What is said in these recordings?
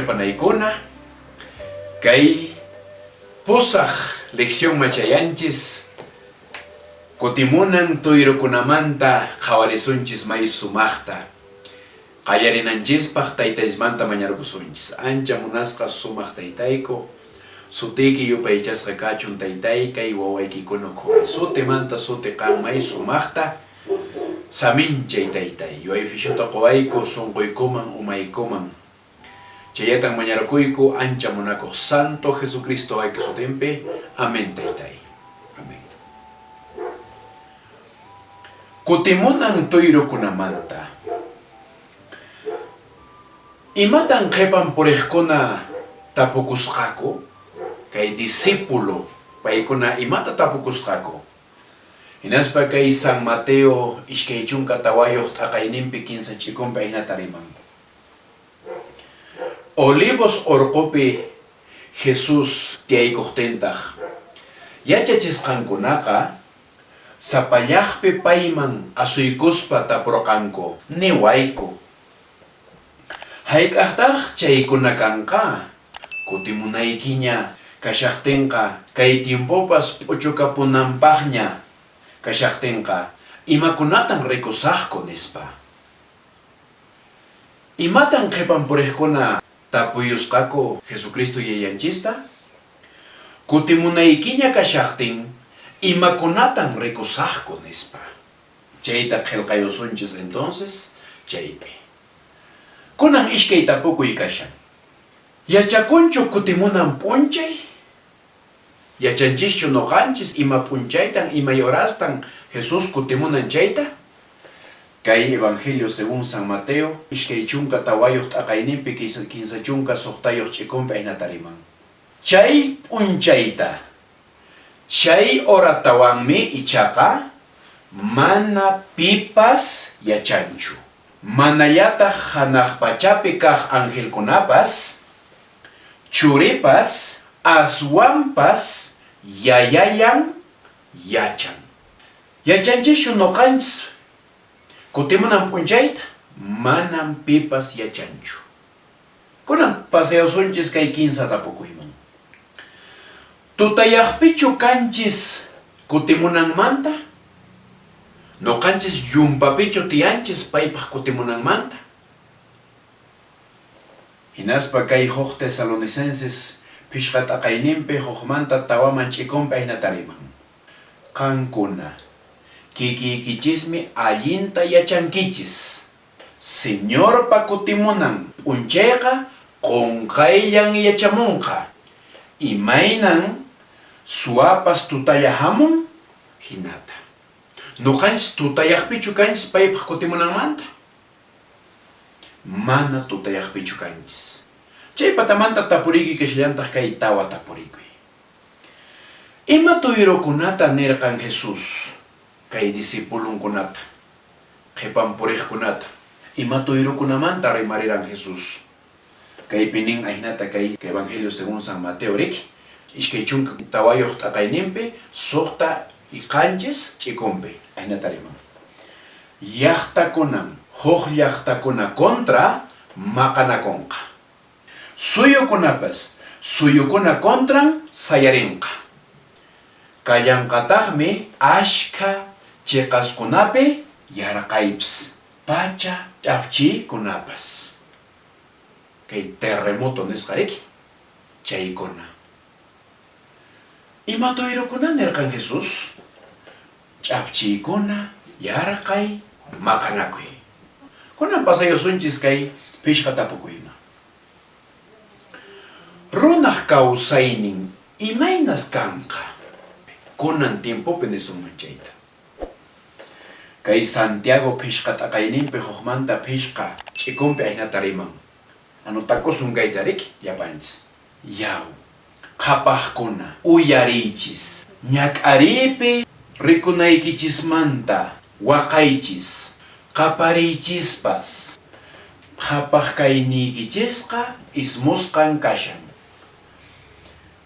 Panaykuna kay pusaq lección machayanchis kutimunan tuyrukunamanta qhawarisunchis may sumaqta qallarinanchispaq taytaysmanta mañarkusunchis. Ancha munasqa sumaq taytayku, sutiki yupaychasqa kachun taytay, kay wawaykikuna quwi sutimanta suti qan may sumaqta saminchay taytay, yuayfishuta quwayku sunquykuman umaykuman. Chayatan mañarkuyku ancha munakuq Santo Jesucristo ayka sutinpi. Amén taytay. Amén. Kutimunan tuyrukunamanta imatan qhipan puriqkuna tapukusqaku, kay discípulo paykuna imata tapukusqaku. Hinaspa kay San Mateo ishkay chunka tawayuq t'aqayninpi 15 chikunpi ayna tariman. Olivos orqupi Jesus tiyaykuqtintaq yachachisqankunaqa sapallaqpi payman asuykuspa tapurqanku niwayku. Hayk'aqtaq chaykuna kanqa kutimunaykiña kashaqtinqa kay tiempopas p'uchukapunanpaqña kashaqtinqa imakunatan rikusaqku nispa. Imatan qhipan puriqkuna tapuyusqaku Jesucristo yayanchista? Kutimunaykiña kashaqtin imakunatan rikusaqku nispa. Chayta qillqayusunchis entonces chaypi. Kunan ishkay tapukuy kashan. Yachakunchu kutimunan p'unchay? Yachanchischu nuqanchis ima p'unchaytan ima yorastan Jesus kutimunan chayta? Kay Evangelio según San Mateo ishkay chunka tawayuq t'aqayninpi 15 chunka suqtayuq chikunpi ayna tariman. Chay p'unchayta chay oratawanmi ichaqa mana pipas yachanchu. Manallataq hanaq pachapi kaq angelkunapas churipas aswanpas yayayan yachan. Yachanchishu nuqanchis kutimunan p'unchayta manam pipas yachanchu. Kunan paseosunchis kay 15 tapukuyman. Tutayaqpichu kanchis kutimunanmanta? Nuqanchis yumpapichu tiyanchis paypaq kutimunanmanta? Hinaspa kay huk Tesalonicenses pishqa t'aqayninpi hukmanta tawaman chikunpi ayna tariman. Qankuna kikikichismi allinta yachankichis. Señor pa kutimunan p'unchayqa qunqayllan yachamunqa. Imaynan suwapas tutaya hamun hinata. Nuqanchis tutayaqpichu kanchis paypaq kutimunanmanta? Mana tutayaqpichu kanchis. Chay patamanta tapuriki kashllantaq kay tawa tapurikuy. Ima tuyrukunata nirqan Jesus kay disipulunkunata, qhipan puriqkunata, ima tuyrukunamanta rimariran Jesus. Kay pinin aynata kay Evangelio según San Mateo riki ishkay chunka tawayuq t'aqayninpi suqta iqanchis chikunpi aynata riman. Llaqtakunan huk llaqtakuna kontra maqanakunqa. Suyukunapas suyukuna kontran sayarinqa. Kallanqataqmi ashka chiqaskunapi yarqaypis pacha ch'apchikunapas. Kay terremoto nisqariki chaykuna. Ima tuyrukuna nirqan Jesus? Ch'apchiykuna yarqay maqanakuy. Kunan pasayusunchis kay pishqa tapukuyman. Runaq kawsaynin imaynas kanqa? Kunan tiempopi nisunman chayta. Kay Santiago pishqa t'aqayninpi hukmanta pishqa chikunpi ayna tariman. Takusun kaytarik yapanchis. Yaw, qhapaqkuna uyarichis. Ñak'aripi rikunaykichismanta waqaychis. qaparichispas qhapaq kayniykichisqa ismusqan kashan.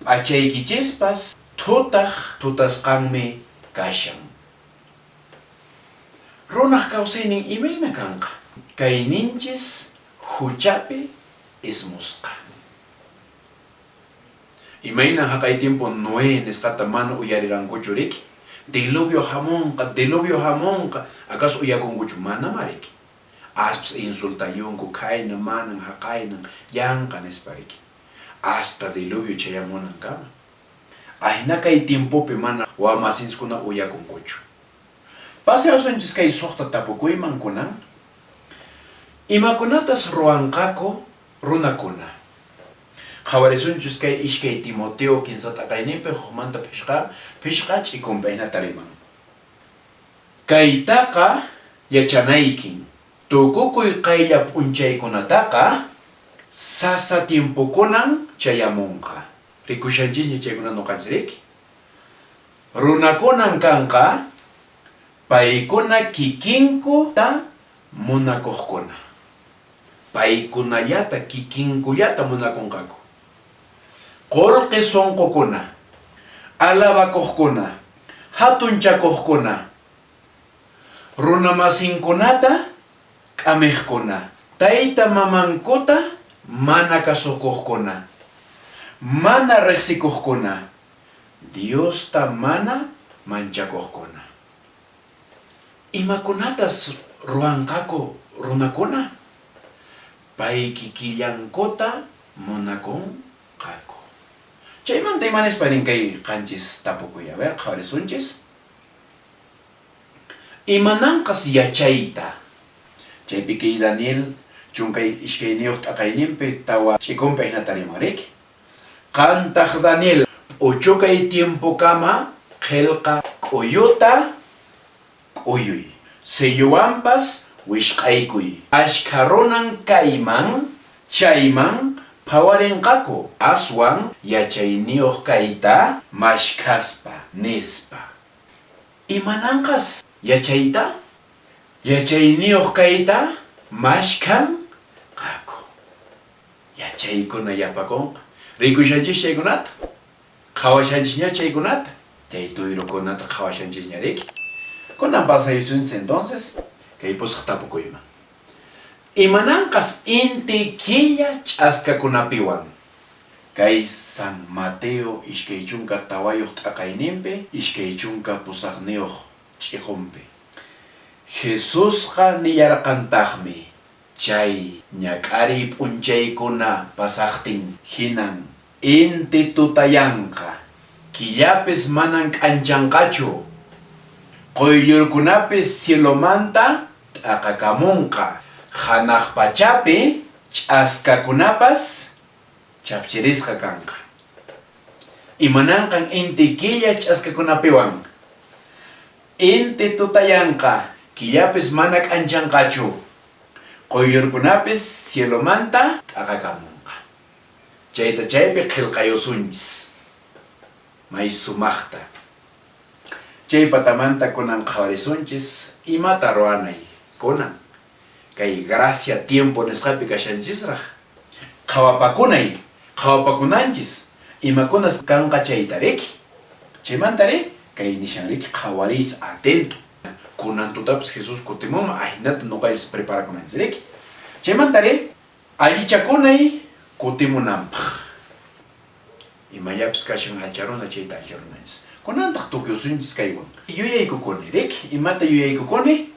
P'achaykichispas tutasqanmi kashan. Runaq kawsaynin imayna kanqa. Kayninchis huchapi ismusqa. Imayna haqay tiempo Noé nisqata mana uyarirankuchu riki. Diluvio hamonqa. ¿Acaso uyakunkuchu? Mana mariki. Aspas insultayunku kayna manan haqaynan yanqa nispariki. Hasta diluvio chayamunan kama. Ahina kay tiempopi mana wamasinskuna uyakunkuchu. Paseasunchis kay suqta tapukuyman kunan. Imakunatas ruwanqaku runakuna. Qhawarisunchis kay ishkay Timoteo kinsata qayninpi huqmanta phishqa ch'ikunpi ahina tariman. Kaytaqa yachanaykin. Tukukuy qaylla p'unchaykunataqa sasa tiempokunan chayamunqa. Rikushanchisña chaykuna nuqanchiriki. Runakunan kanqa paykuna kikinku ta munakuqkuna. Paykunallata kikinkullata munakunqaku. Qurqi sunqukuna, alabakuqkuna, hatunchakuqkuna, runamasinkunata k'amiqkuna, tayta mamankuta mana kasukuqkuna, mana riqsikuqkuna, Diosta mana manchakuqkuna. Imakunatas ruwanqaku runakuna, pay kikillankuta munakunqaku. Chaymanta imanisparin kay qanchis tapukuy. A ver, qhawarisunchis. Imananqas yachayta. Chaypi kay Daniel chunkay ishkayniyuq t'aqayninpi tawa ch'ikunpi ahina tarimariki. Qantaq Daniel uchukay tiempo kama qillqa k'uyuta k'uyuy. Siyuwanpas wishqaykuy. Ashkha runan kayman chayman phawarinqaku aswan yachayniyuq kayta mashkhaspa nispa. Imananqas yachayta? Yachayniyuq kayta mashkham qaku. Yachaykuna yapakunqa. Rikushanchis chaykunata. Qhawashanchisña chaykunata. Chay tuyrukunata qhawashanchisña riki. Kunan pasayusunchis entonces kay pusaq tapukuyman. Imananqas inti killa ch'askakunapiwan. Kay San Mateo ishkay chunka tawayuq t'aqayninpi, ishkay chunka pusaqniyuq ch'iqunpi. Jesusqa niyarqantaqmi chay ñak'ari p'unchaykuna pasaqtin hinan inti tutayanqa, killapis manan k'anchanqachu, quyllurkunapis cielomanta t'aqakamunqa. Hanaq pachapi ch'askakunapas chapchirisqa kanqa. Imananqan inti killa ch'askakunapiwan. Inti tutayanqa, killapis mana k'anchanqachu. Quyllurkunapis cielomanta t'aqakamunqa. Chayta chaypi qillqayusunchis. May sumaqta. Chay patamanta kunan qhawarisunchis imata ruwanay kunan. Kay gracia tiempo nisqapi kashanchisraq. Qhawapakunanchis. Imakunas kanqa chaytariki. Chaymantari kay nishanriki qhawaris atento. Kunan tutapis Jesus kutimuma ahinata nuqaychis preparakunanchiriki. Chaymantari allichakunay kutimunanpaq. Imayapis kashan hacharuna chayta allarunanchis. Kunantaq tukyusunchis kaywan. Yuyaykukuni riki. Imata yuyaykukuni?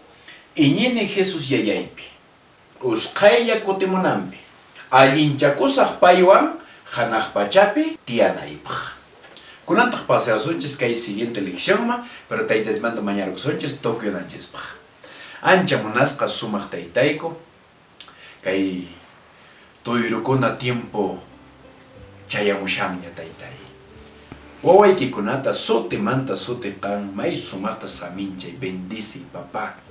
Iñini Jesus yayaypi, usqaylla kutimunanpi, allinchakusaq paywan hanaq pachapi tiyanaypaq. Kunantaq paseasunchis kay siguiente leccionman, pero taytasmanta mañarukusunchis tukyunanchispaq. Ancha munasqa sumaq taytayku, kay tuyrukuna tiempo chayamushanña taytay. Wawaykikunata sutimanta sutiqan may sumaqta saminchay, bendici papá.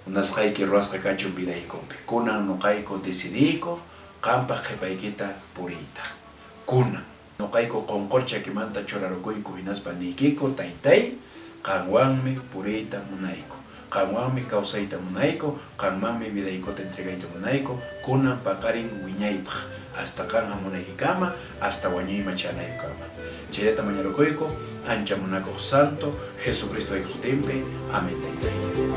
Nasqayki ruwasqa kachun vidaykunpi. Kunan nuqayku decidiyku qanpaq qhipaykita puriyta. Kunan nuqayku qunqurchakimanta churarukuyku hinaspa niykiku taytay qanwanmi puriyta munayku. qanwanmi kawsayta munayku, qanmanmi vidaykota entregayta munayku, kunan paqarin wiñaypaq, hasta qanqa munaykikama, hasta wañuyma chanaykama. Chayta mañarukuyku, ancha munakuq santo, Jesucristo aykusutinpi. Amén.